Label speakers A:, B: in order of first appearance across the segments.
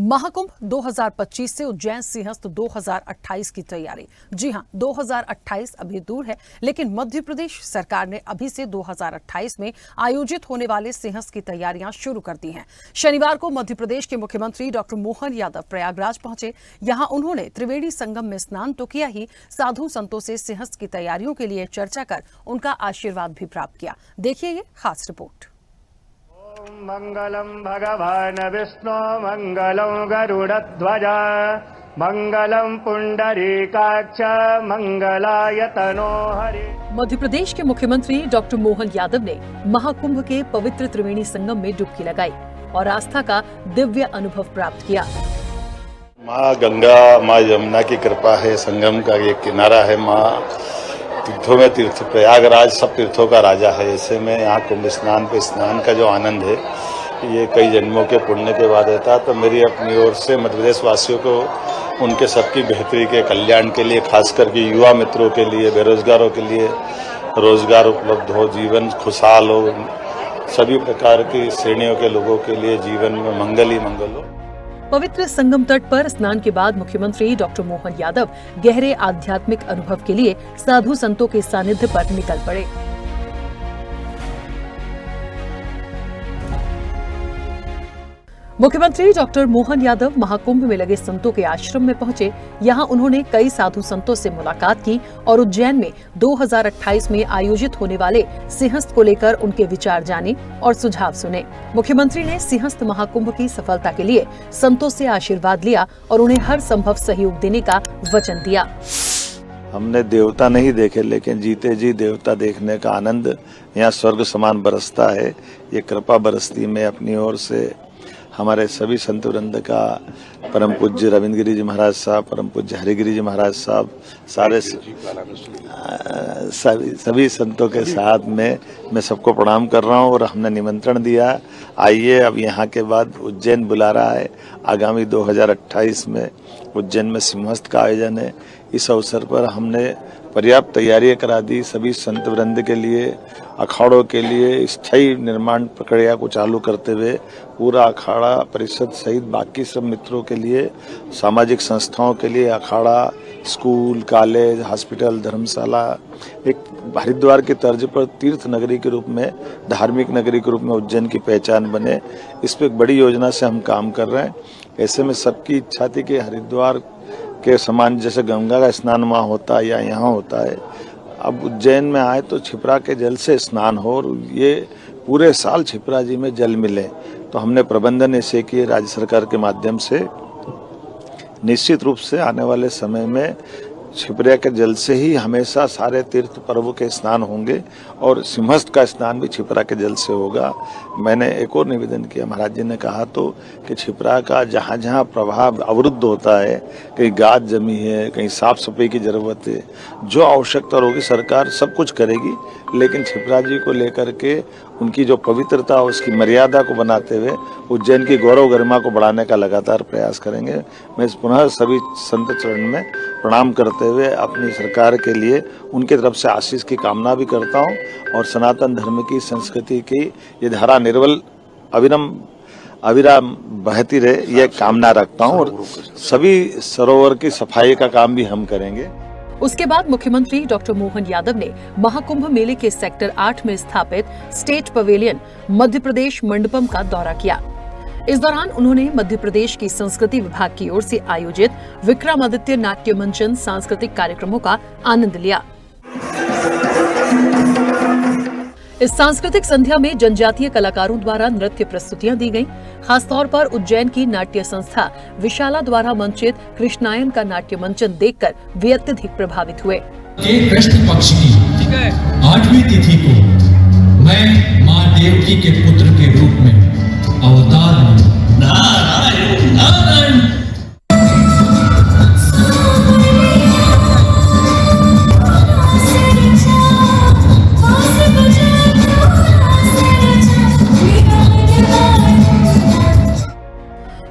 A: महाकुंभ 2025 से उज्जैन सिंहस्थ 2028 की तैयारी। जी हां, 2028 अभी दूर है, लेकिन मध्य प्रदेश सरकार ने अभी से 2028 में आयोजित होने वाले सिंहस्थ की तैयारियां शुरू कर दी हैं। शनिवार को मध्य प्रदेश के मुख्यमंत्री डॉक्टर मोहन यादव प्रयागराज पहुंचे। यहां उन्होंने त्रिवेणी संगम में स्नान तो किया ही, साधु संतों से सिंहस्थ की तैयारियों के लिए चर्चा कर उनका आशीर्वाद भी प्राप्त किया। देखिए ये खास रिपोर्ट।
B: मंगलम भगवान विष्णु मंगलम गरुड़ध्वज मंगलम पुंडरीकाक्ष मंगलाय तनो हरि।
A: मध्य प्रदेश के मुख्यमंत्री डॉक्टर मोहन यादव ने महाकुंभ के पवित्र त्रिवेणी संगम में डुबकी लगाई और आस्था का दिव्य अनुभव प्राप्त किया।
C: माँ गंगा, माँ यमुना की कृपा है, संगम का ये किनारा है, माँ तीर्थों में तीर्थ, प्रयागराज सब तीर्थों का राजा है। ऐसे में यहाँ कुंभ स्नान पे स्नान का जो आनंद है ये कई जन्मों के पुण्य के बाद रहता। तो मेरी अपनी ओर से मध्य प्रदेश वासियों को उनके सबकी बेहतरी के कल्याण के लिए, खास करके युवा मित्रों के लिए, बेरोजगारों के लिए रोजगार उपलब्ध हो, जीवन खुशहाल हो, सभी प्रकार की श्रेणियों के लोगों के लिए जीवन में मंगल ही मंगल हो।
A: पवित्र संगम तट पर स्नान के बाद मुख्यमंत्री डॉक्टर मोहन यादव गहरे आध्यात्मिक अनुभव के लिए साधु संतों के सानिध्य पर निकल पड़े। मुख्यमंत्री डॉक्टर मोहन यादव महाकुंभ में लगे संतों के आश्रम में पहुंचे। यहां उन्होंने कई साधु संतों से मुलाकात की और उज्जैन में 2028 में आयोजित होने वाले सिंहस्थ को लेकर उनके विचार जाने और सुझाव सुने। मुख्यमंत्री ने सिंहस्थ महाकुंभ की सफलता के लिए संतों से आशीर्वाद लिया और उन्हें हर संभव सहयोग देने का वचन दिया।
C: हमने देवता नहीं देखे, लेकिन जीते जी देवता देखने का आनंद यहाँ स्वर्ग समान बरसता है। ये कृपा बरसती में अपनी ओर से हमारे सभी संत वृंद का, परम पूज्य रविंद्र गिरी जी महाराज साहब, परम पूज्य हरिगिरी जी महाराज साहब, सारे सभी संतों के साथ में मैं सबको प्रणाम कर रहा हूँ। और हमने निमंत्रण दिया, आइए अब यहाँ के बाद उज्जैन बुला रहा है। आगामी 2028 में उज्जैन में सिंहस्थ का आयोजन है। इस अवसर पर हमने पर्याप्त तैयारियां करा दी। सभी संत वृंद के लिए, अखाड़ों के लिए स्थायी निर्माण प्रक्रिया को चालू करते हुए पूरा अखाड़ा परिषद सहित बाकी सब मित्रों के लिए, सामाजिक संस्थाओं के लिए अखाड़ा, स्कूल, कॉलेज, हॉस्पिटल, धर्मशाला एक हरिद्वार की तर्ज पर तीर्थ नगरी के रूप में, धार्मिक नगरी के रूप में उज्जैन की पहचान बने। इस पर एक बड़ी योजना से हम काम कर रहे हैं। ऐसे में सबकी इच्छा थी कि हरिद्वार के समान जैसे गंगा का स्नान वहाँ होता है या यहाँ होता है, अब उज्जैन में आए तो छिपरा के जल से स्नान हो और ये पूरे साल छिपरा जी में जल मिले। तो हमने प्रबंधन ऐसे किए राज्य सरकार के माध्यम से। निश्चित रूप से आने वाले समय में छिपरा के जल से ही हमेशा सारे तीर्थ पर्व के स्नान होंगे और सिंहस्थ का स्नान भी छिपरा के जल से होगा। मैंने एक और निवेदन किया, महाराज जी ने कहा तो कि छिपरा का जहाँ जहाँ प्रभाव अवरुद्ध होता है, कहीं गाद जमी है, कहीं साफ सफाई की जरूरत है, जो आवश्यकता होगी सरकार सब कुछ करेगी, लेकिन छिपरा जी को लेकर के उनकी जो पवित्रता, उसकी मर्यादा को बनाते हुए उज्जैन की गौरव गरिमा को बढ़ाने का लगातार प्रयास करेंगे। मैं पुनः सभी संत चरण में प्रणाम करते हुए अपनी सरकार के लिए उनके तरफ से आशीष की कामना भी करता हूं और सनातन धर्म की, संस्कृति की ये धारा निर्वल अविराम बहती रहे, ये कामना रखता हूं। और सभी सरोवर की सफाई का काम भी हम करेंगे।
A: उसके बाद मुख्यमंत्री डॉक्टर मोहन यादव ने महाकुंभ मेले के सेक्टर 8 में स्थापित स्टेट पवेलियन मध्य प्रदेश मंडपम का दौरा किया। इस दौरान उन्होंने मध्य प्रदेश की संस्कृति विभाग की ओर से आयोजित विक्रमादित्य नाट्य मंचन सांस्कृतिक कार्यक्रमों का आनंद लिया। इस सांस्कृतिक संध्या में जनजातीय कलाकारों द्वारा नृत्य प्रस्तुतियां दी गईं। खासतौर पर उज्जैन की नाट्य संस्था विशाला द्वारा मंचित कृष्णायन का नाट्य मंचन देखकर वे अत्यधिक प्रभावित हुए।
D: कृष्ण पक्ष की 8वीं तिथि को मैं माँ देवकी के पुत्र के रूप में अवतार नारायण नारायण।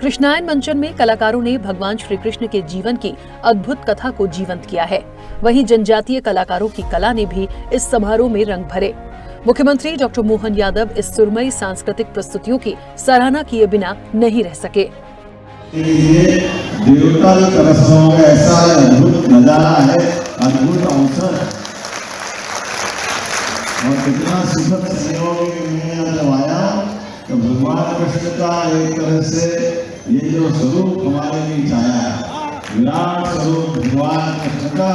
A: कृष्णायन मंचन में कलाकारों ने भगवान श्री कृष्ण के जीवन की अद्भुत कथा को जीवंत किया है। वहीं जनजातीय कलाकारों की कला ने भी इस समारोह में रंग भरे। मुख्यमंत्री डॉक्टर मोहन यादव इस सुरमई सांस्कृतिक प्रस्तुतियों की सराहना किए बिना नहीं रह सके।
E: ये देवता की तरफ से होगा, ऐसा अद्भुत नजारा है, अद्भुत अवसर और कितना सुखद संयोग है। मैं जब आया तो भगवान कृष्ण का एक तरह से ये जो स्वरूप हमारे बीच आया है, विराट स्वरूप भगवान कृष्ण का।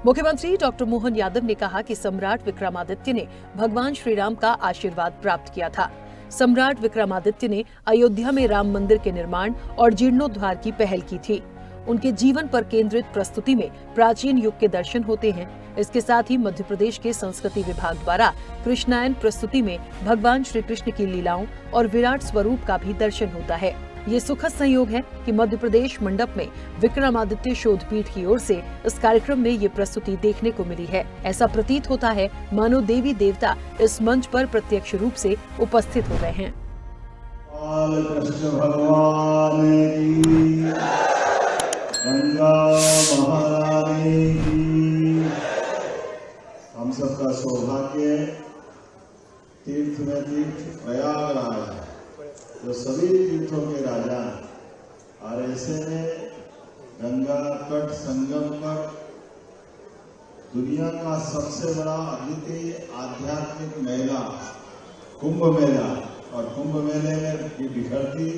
A: मुख्यमंत्री डॉक्टर मोहन यादव ने कहा कि सम्राट विक्रमादित्य ने भगवान श्री राम का आशीर्वाद प्राप्त किया था। सम्राट विक्रमादित्य ने अयोध्या में राम मंदिर के निर्माण और जीर्णोद्धार की पहल की थी। उनके जीवन पर केंद्रित प्रस्तुति में प्राचीन युग के दर्शन होते हैं। इसके साथ ही मध्य प्रदेश के संस्कृति विभाग द्वारा कृष्णायन प्रस्तुति में भगवान श्री कृष्ण की लीलाओं और विराट स्वरूप का भी दर्शन होता है। ये सुखद संयोग है कि मध्य प्रदेश मंडप में विक्रमादित्य शोध पीठ की ओर से इस कार्यक्रम में ये प्रस्तुति देखने को मिली है। ऐसा प्रतीत होता है मानो देवी देवता इस मंच पर प्रत्यक्ष रूप से उपस्थित हो गए हैं।
E: कृष्ण भगवान की, गंगा महारानी की। हम सबका सौभाग्य तीर्थ में तीर्थ प्रयागराज है, जो सभी तीर्थों के राजा हैं। और ऐसे में गंगा तट संगम पर दुनिया का सबसे बड़ा अद्वितीय आध्यात्मिक मेला कुंभ मेला, और कुंभ मेले में की बिखरती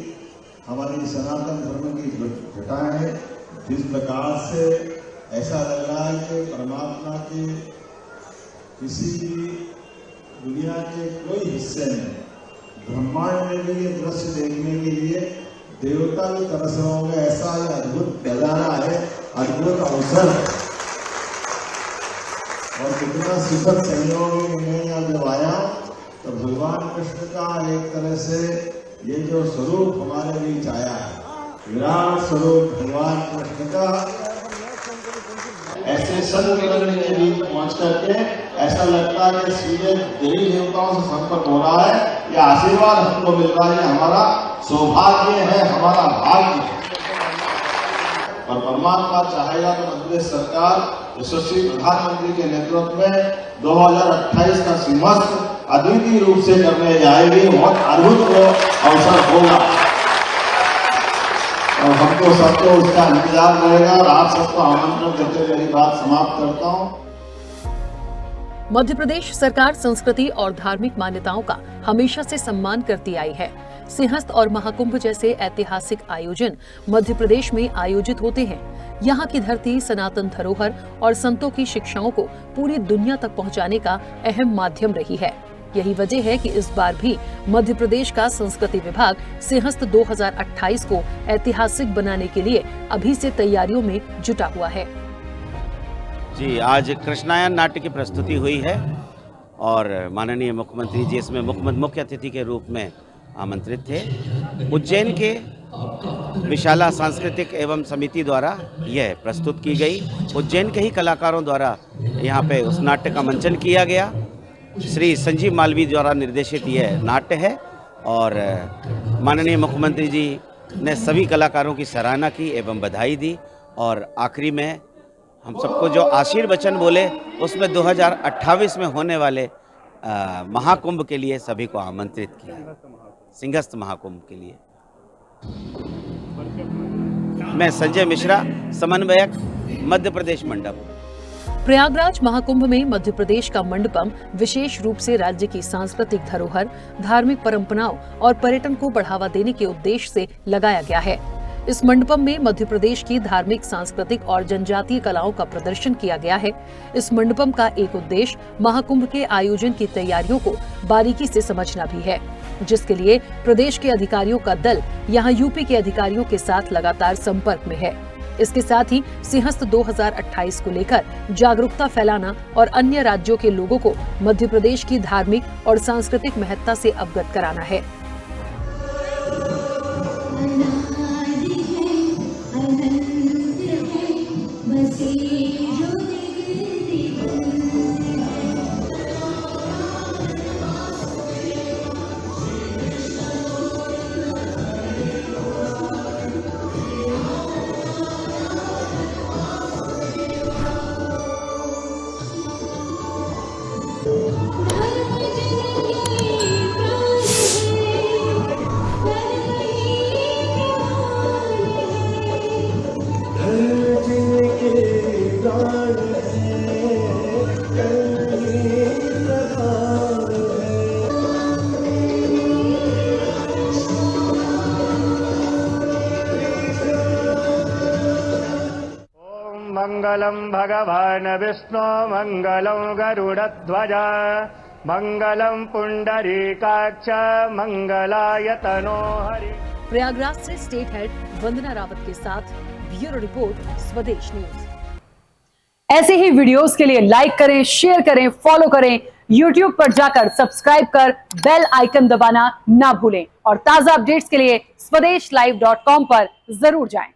E: हमारी सनातन धर्म की घटाएं हैं। जिस प्रकार से ऐसा लग रहा है कि परमात्मा के किसी भी दुनिया के कोई हिस्से में ब्रह्मांड में भी ये दृश्य देखने के लिए देवता की तरफ से होगा, ऐसा अद्भुत नजारा है, अद्भुत अवसर और कितना सुखद संयोग है। मैं यहाँ जब आया तो भगवान कृष्ण का एक तरह से ये जो स्वरूप हमारे बीच आया है, विराट स्वरूप भगवान कृष्ण का, ऐसे संत के बीच पहुंच करके ऐसा लगता है कि सीधे देवी देवताओं से संपर्क हो रहा है। यह आशीर्वाद हमको मिल रहा है, हमारा सौभाग्य है, हमारा भाग्य है। और परमात्मा चाहेगा तो मध्य प्रदेश सरकार यशस्वी प्रधानमंत्री के नेतृत्व में 2028 का सिंहस्थ अद्वितीय रूप से करने जाएगी। बहुत अद्भुत अवसर होगा और हमको सबको उसका इंतजार रहेगा। और आप सबको आमंत्रण देते मेरी बात समाप्त करता हूँ।
A: मध्य प्रदेश सरकार संस्कृति और धार्मिक मान्यताओं का हमेशा से सम्मान करती आई है। सिंहस्थ और महाकुंभ जैसे ऐतिहासिक आयोजन मध्य प्रदेश में आयोजित होते हैं। यहाँ की धरती सनातन धरोहर और संतों की शिक्षाओं को पूरी दुनिया तक पहुँचाने का अहम माध्यम रही है। यही वजह है कि इस बार भी मध्य प्रदेश का संस्कृति विभाग सिंहस्थ 2028 को ऐतिहासिक बनाने के लिए अभी से तैयारियों में जुटा हुआ है।
F: जी, आज कृष्णायन नाट्य की प्रस्तुति हुई है और माननीय मुख्यमंत्री जी इसमें मुख्य अतिथि के रूप में आमंत्रित थे। उज्जैन के विशाला सांस्कृतिक एवं समिति द्वारा यह प्रस्तुत की गई। उज्जैन के ही कलाकारों द्वारा यहाँ पे उस नाट्य का मंचन किया गया। श्री संजीव मालवीय द्वारा निर्देशित यह नाट्य है और माननीय मुख्यमंत्री जी ने सभी कलाकारों की सराहना की एवं बधाई दी। और आखिरी में हम सबको जो आशीर्वचन बोले उसमें 2028 में होने वाले महाकुंभ के लिए सभी को आमंत्रित किया, सिंहस्थ महाकुंभ के लिए। मैं संजय मिश्रा, समन्वयक, मध्य प्रदेश मंडप।
A: प्रयागराज महाकुंभ में मध्य प्रदेश का मंडपम विशेष रूप से राज्य की सांस्कृतिक धरोहर, धार्मिक परंपराओं और पर्यटन को बढ़ावा देने के उद्देश्य से लगाया गया है। इस मंडपम में मध्य प्रदेश की धार्मिक, सांस्कृतिक और जनजातीय कलाओं का प्रदर्शन किया गया है। इस मंडपम का एक उद्देश्य महाकुंभ के आयोजन की तैयारियों को बारीकी से समझना भी है, जिसके लिए प्रदेश के अधिकारियों का दल यहाँ यूपी के अधिकारियों के साथ लगातार संपर्क में है। इसके साथ ही सिंहस्थ 2028 को लेकर जागरूकता फैलाना और अन्य राज्यों के लोगों को मध्य प्रदेश की धार्मिक और सांस्कृतिक महत्ता से अवगत कराना है।
B: मङ्गलं भगवान् विष्णु मङ्गलं गरुडध्वज मङ्गलं पुण्डरीकाक्ष मङ्गलायतनो हरि।
A: प्रयागराज से स्टेट हेड वंदना रावत के साथ ब्यूरो रिपोर्ट स्वदेश न्यूज। ऐसे ही वीडियोस के लिए लाइक करें, शेयर करें, फॉलो करें। YouTube पर जाकर सब्सक्राइब कर बेल आइकन दबाना ना भूलें और ताजा अपडेट्स के लिए स्वदेशलाइव.com पर जरूर जाएं।